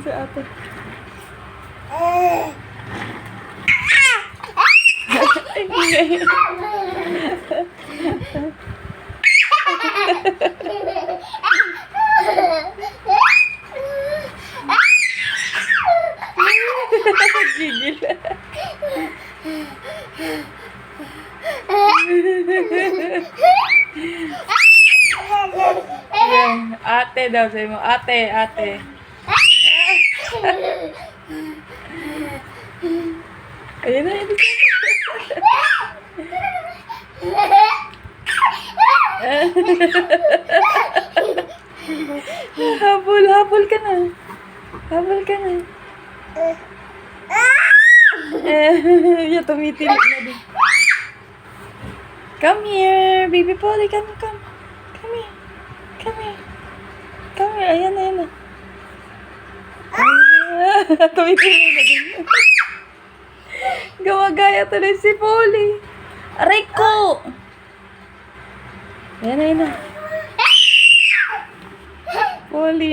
Sa ate. Gigil. Ate daw, sabi mo. Ate, ate. Ayun na, yun. Habol, habol ka na. Habol ka na. Yan, tumitilip na din. Come here, baby Polly. Come, come. Come here. Come here. Come here. Ayan na, ayan na. Tumitilip na din. Gawagaya tuloy si Polly. Aray ko! Ayan na, ayan na. Polly.